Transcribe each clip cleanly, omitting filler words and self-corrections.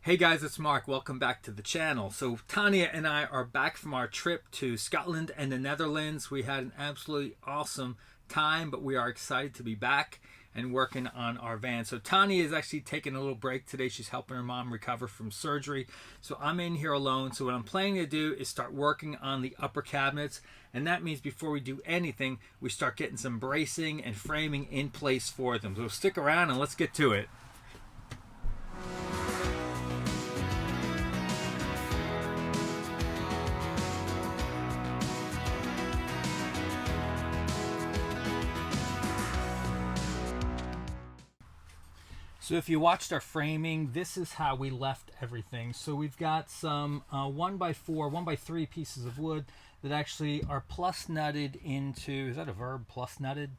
Hey guys, it's Mark. Welcome back to the channel. So Tania and I are back from our trip to Scotland and the Netherlands. We had an absolutely awesome time, but we are excited to be back and working on our van. So Tania is actually taking a little break today. She's helping her mom recover from surgery. So I'm in here alone. So what I'm planning to do is start working on the upper cabinets. And that means before we do anything, we start getting some bracing and framing in place for them. So stick around and let's get to it. So if you watched our framing, this is how we left everything. So we've got some 1x4, 1x3 pieces of wood that actually are PlusNutted into, is that a verb, PlusNutted?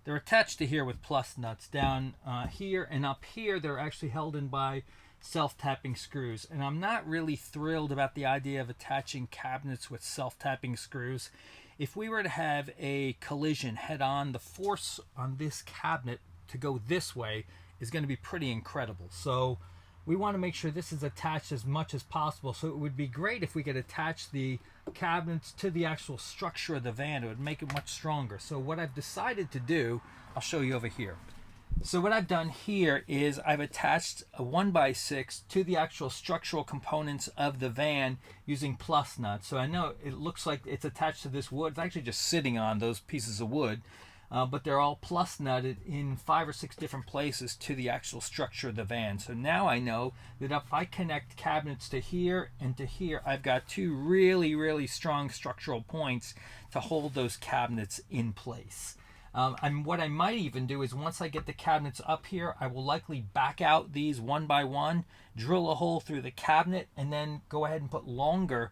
They're attached to here with PlusNuts down here, and up here they're actually held in by self-tapping screws. And I'm not really thrilled about the idea of attaching cabinets with self-tapping screws. If we were to have a collision head-on, the force on this cabinet to go this way is going to be pretty incredible. So we want to make sure this is attached as much as possible. So it would be great if we could attach the cabinets to the actual structure of the van. It would make it much stronger. So what I've decided to do, I'll show you over here. So what I've done here is I've attached a 1x6 to the actual structural components of the van using PlusNut. So I know it looks like it's attached to this wood. It's actually just sitting on those pieces of wood. But they're all PlusNutted in 5 or 6 different places to the actual structure of the van. So now I know that if I connect cabinets to here and to here, I've got 2 really strong structural points to hold those cabinets in place. And what I might even do is once I get the cabinets up here, I will likely back out these 1 by 1, drill a hole through the cabinet, and then go ahead and put longer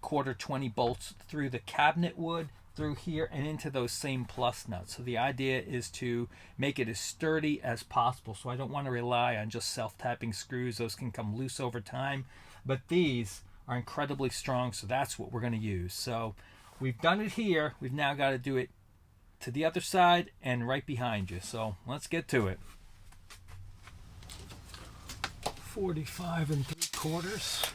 quarter 20 bolts through the cabinet wood, through here and into those same PlusNuts. So the idea is to make it as sturdy as possible. So I don't want to rely on just self-tapping screws. Those can come loose over time, but these are incredibly strong, so that's what we're going to use. So we've done it here. We've now got to do it to the other side and right behind you. So let's get to it. 45 3/4.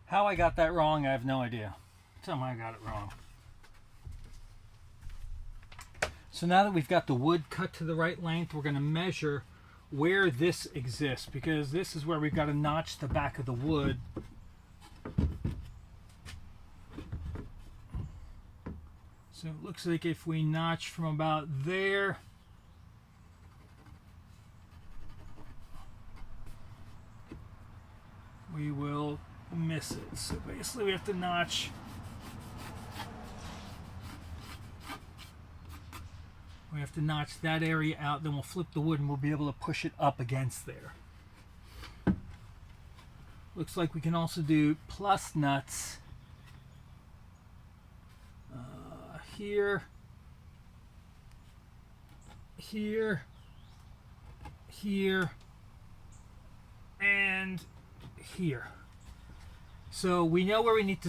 How I got that wrong, I have no idea. Somehow I got it wrong. So now that we've got the wood cut to the right length, we're going to measure where this exists, because this is where we've got to notch the back of the wood. So it looks like if we notch from about there, we will miss it. So basically we have to notch that area out, then we'll flip the wood and we'll be able to push it up against there. Looks like we can also do PlusNuts here, here, here, and here. So we know where we need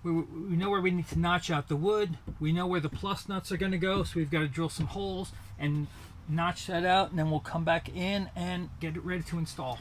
we know where we need to notch out the wood. We know where the PlusNuts are going to go. So we've got to drill some holes and notch that out, and then we'll come back in and get it ready to install.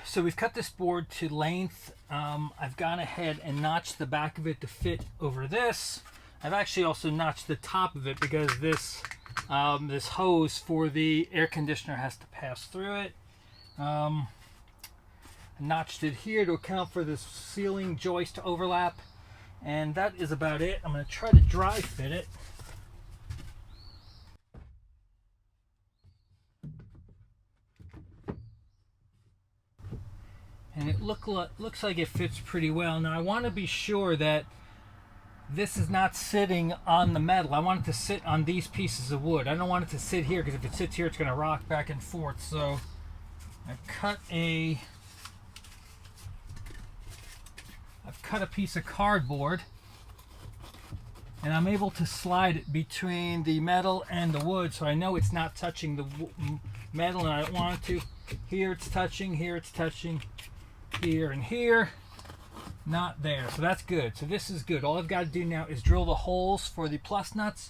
So we've cut this board to length. I've gone ahead and notched the back of it to fit over this. I've actually also notched the top of it because this this hose for the air conditioner has to pass through it. I notched it here to account for this ceiling joist overlap. And that is about it. I'm going to try to dry fit it. looks like it fits pretty well. Now I want to be sure that this is not sitting on the metal. I want it to sit on these pieces of wood. I don't want it to sit here, because if it sits here, it's going to rock back and forth. So I've cut a piece of cardboard, and I'm able to slide it between the metal and the wood, so I know it's not touching the metal, and I don't want it to. Here it's touching, here it's touching, here and here. Not there, so that's good. So this is good. All I've got to do now is drill the holes for the PlusNuts,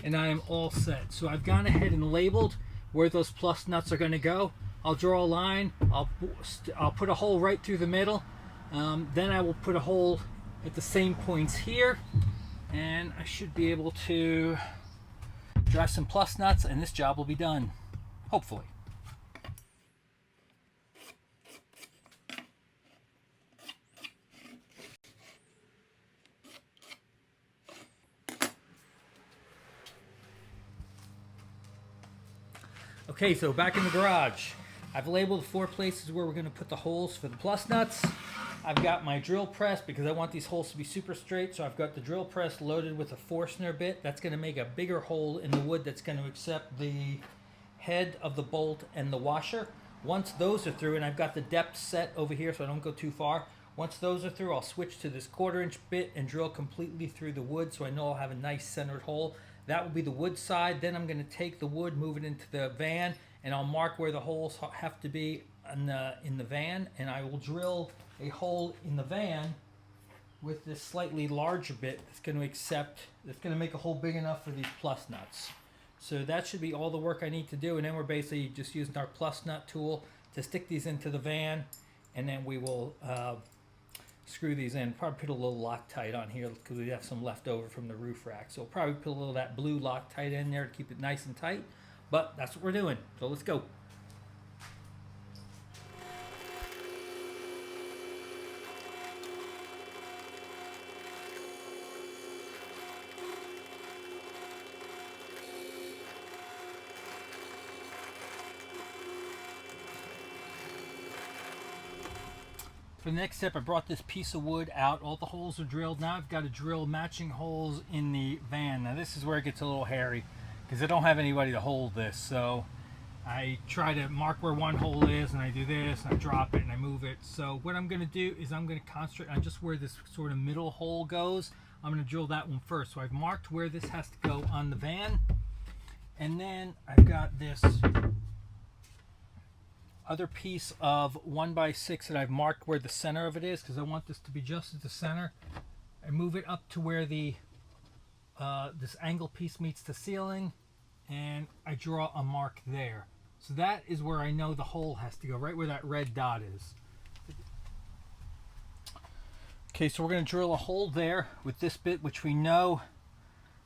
and I am all set. So I've gone ahead and labeled where those PlusNuts are going to go. I'll draw a line. I'll put a hole right through the middle. Then I will put a hole at the same points here, and I should be able to drive some PlusNuts, and this job will be done, hopefully. Okay, so back in the garage. I've labeled 4 places where we're going to put the holes for the PlusNuts. I've got my drill press because I want these holes to be super straight, so I've got the drill press loaded with a Forstner bit. That's going to make a bigger hole in the wood that's going to accept the head of the bolt and the washer. Once those are through, and I've got the depth set over here so I don't go too far. Once those are through, I'll switch to this 1/4 inch bit and drill completely through the wood so I know I'll have a nice centered hole. That will be the wood side. Then I'm going to take the wood, move it into the van, and I'll mark where the holes have to be in the van, and I will drill a hole in the van with this slightly larger bit that's going to make a hole big enough for these PlusNuts. So that should be all the work I need to do, and then we're basically just using our PlusNut tool to stick these into the van, and then we will screw these in. Probably put a little Loctite on here because we have some left over from the roof rack. So we'll probably put a little of that blue Loctite in there to keep it nice and tight. But that's what we're doing. So let's go. For the next step, I brought this piece of wood out. All the holes are drilled. Now I've got to drill matching holes in the van. Now this is where it gets a little hairy because I don't have anybody to hold this. So I try to mark where one hole is, and I do this, and I drop it, and I move it. So what I'm going to do is I'm going to concentrate on just where this sort of middle hole goes. I'm going to drill that one first. So I've marked where this has to go on the van. And then I've got this other piece of 1x6 that I've marked where the center of it is because I want this to be just at the center. I move it up to where the this angle piece meets the ceiling, and I draw a mark there. So that is where I know the hole has to go, right where that red dot is. Okay, so we're going to drill a hole there with this bit, which we know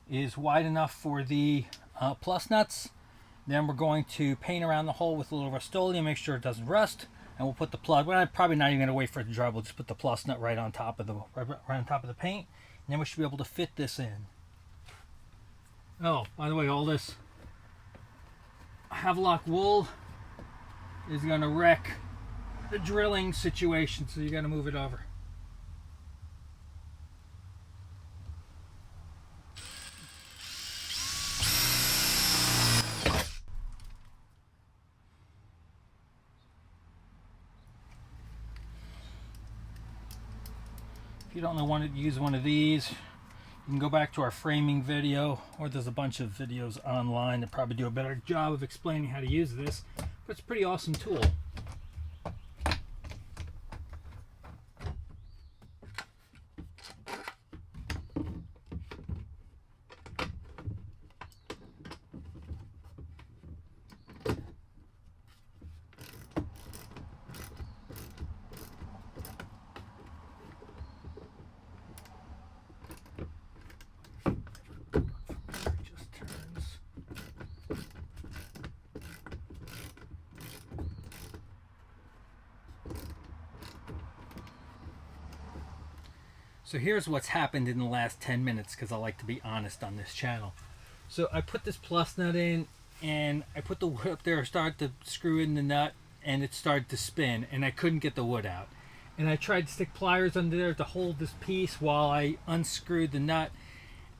is wide enough for the PlusNuts. Then we're going to paint around the hole with a little Rust-Oleum, make sure it doesn't rust, and we'll put the plug. We're probably not even going to wait for it to dry. We'll just put the PlusNut right on top of the paint, and then we should be able to fit this in. Oh, by the way, all this Havelock wool is going to wreck the drilling situation, so you got to move it over. If you don't know want to use one of these, you can go back to our framing video, or there's a bunch of videos online that probably do a better job of explaining how to use this, but it's a pretty awesome tool. So here's what's happened in the last 10 minutes, because I like to be honest on this channel. So I put this PlusNut in, and I put the wood up there, started to screw in the nut, and it started to spin, and I couldn't get the wood out. and I tried to stick pliers under there to hold this piece while I unscrewed the nut,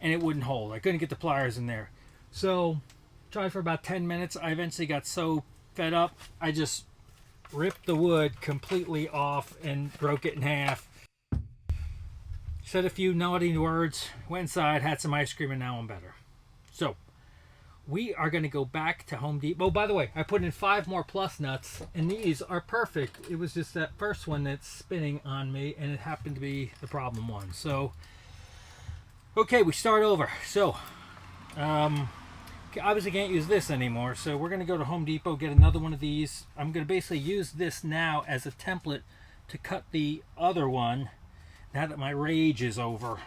and it wouldn't hold. I couldn't get the pliers in there. So tried for about 10 minutes. I eventually got so fed up, I just ripped the wood completely off and broke it in half. Said a few naughty words, went inside, had some ice cream, and now I'm better. So we are going to go back to Home Depot. Oh, by the way, I put in 5 more PlusNuts, and these are perfect. It was just that first one that's spinning on me, and it happened to be the problem one. So, okay, we start over. So, obviously can't use this anymore, so we're going to go to Home Depot, get another one of these. I'm going to basically use this now as a template to cut the other one now that my rage is over.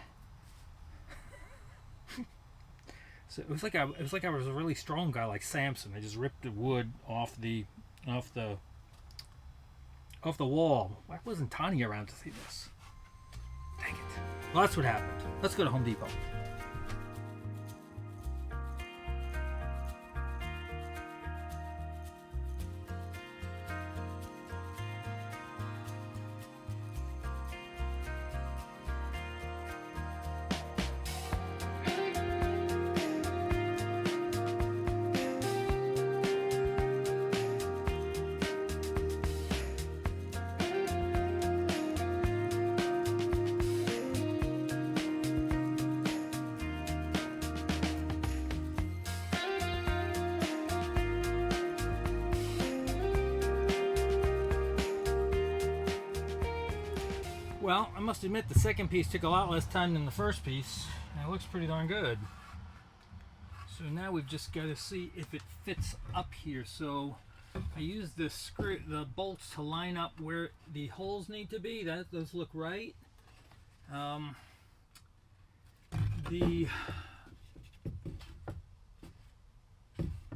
So it was like I was a really strong guy like Samson. I just ripped the wood off the wall. Why wasn't Tania around to see this? Dang it. Well, that's what happened. Let's go to Home Depot. Well, I must admit the second piece took a lot less time than the first piece, and it looks pretty darn good. So now we've just got to see if it fits up here. So I used the bolts to line up where the holes need to be. Those look right. The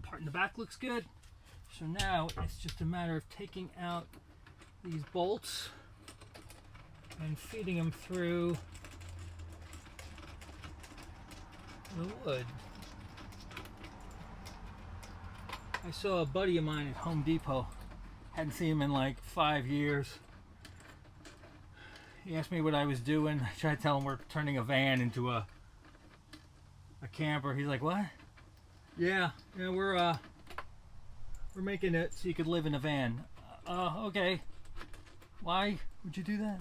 part in the back looks good. So now it's just a matter of taking out these bolts and feeding them through the wood. I saw a buddy of mine at Home Depot. Hadn't seen him in like 5 years. He asked me what I was doing. I tried to tell him we're turning a van into a camper. He's like, "What?" Yeah, we're making it so you could live in a van. Okay. Why would you do that?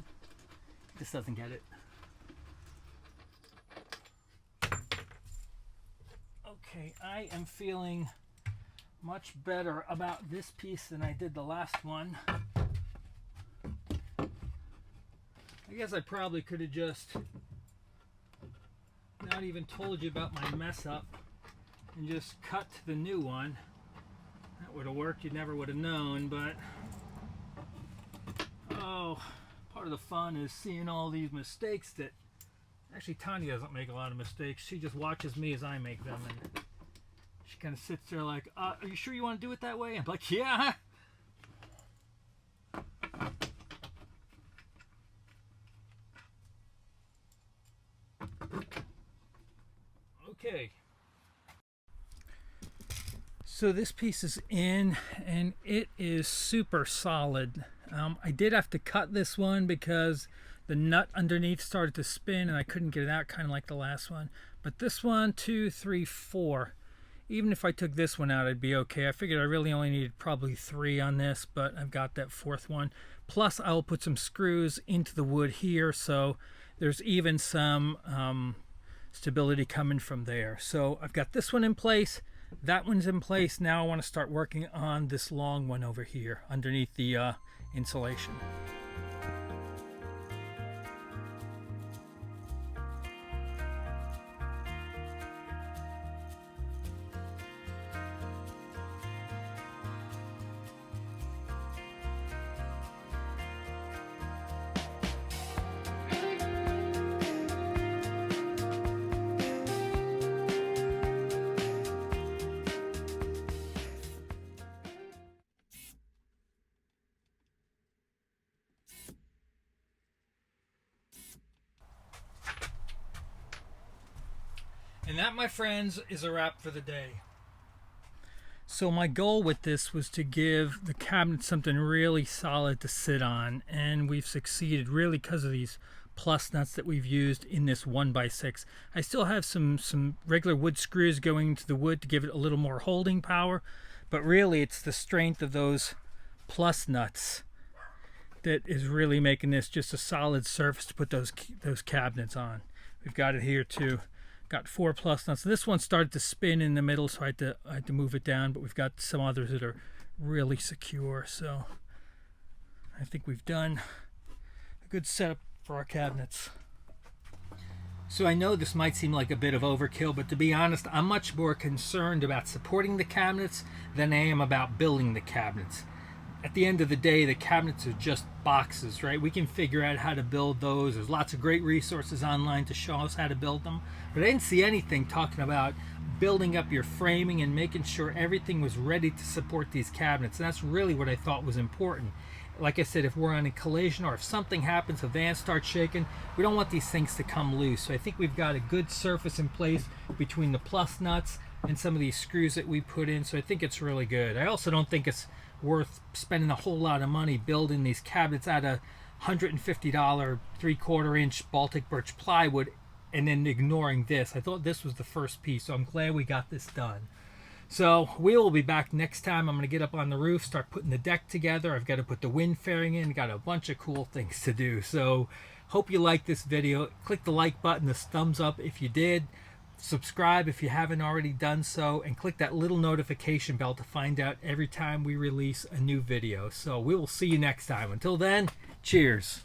This doesn't get it. Okay, I am feeling much better about this piece than I did the last one. I guess I probably could have just not even told you about my mess up and just cut to the new one. That would have worked. You never would have known, but oh, part of the fun is seeing all these mistakes that actually Tania doesn't make a lot of mistakes. She just watches me as I make them, and she kind of sits there like, are you sure you want to do it that way? I'm like, yeah. Okay. So this piece is in, and it is super solid. I did have to cut this one because the nut underneath started to spin and I couldn't get it out, kind of like the last one. But this one, 2, 3, 4. Even if I took this one out, I'd be okay. I figured I really only needed probably 3 on this, but I've got that 4th one. Plus, I'll put some screws into the wood here, so there's even some stability coming from there. So I've got this one in place. That one's in place. Now I want to start working on this long one over here underneath the insulation. And that, my friends, is a wrap for the day. So So my goal with this was to give the cabinet something really solid to sit on, and we've succeeded really because of these PlusNuts that we've used in this 1x6. I still have some regular wood screws going into the wood to give it a little more holding power, but really it's the strength of those PlusNuts that is really making this just a solid surface to put those cabinets on. We've got it here too. Got 4 PlusNuts. This one started to spin in the middle, so I had to move it down, but we've got some others that are really secure. So I think we've done a good setup for our cabinets. So I know this might seem like a bit of overkill, but to be honest, I'm much more concerned about supporting the cabinets than I am about building the cabinets. At the end of the day, the cabinets are just boxes, right? We can figure out how to build those. There's lots of great resources online to show us how to build them. But I didn't see anything talking about building up your framing and making sure everything was ready to support these cabinets. And that's really what I thought was important. Like I said, if we're on a collision or if something happens, the van starts shaking, we don't want these things to come loose. So I think we've got a good surface in place between the PlusNuts and some of these screws that we put in. So I think it's really good. I also don't think it's worth spending a whole lot of money building these cabinets out of $150 3/4 inch Baltic birch plywood and then ignoring this. I thought this was the first piece, so I'm glad we got this done. So we will be back next time. I'm going to get up on the roof, start putting the deck together. I've got to put the wind fairing in, got a bunch of cool things to do. So hope you liked this video. Click the like button, the thumbs up if you did. Subscribe if you haven't already done so, and click that little notification bell to find out every time we release a new video. So we will see you next time. Until then, cheers.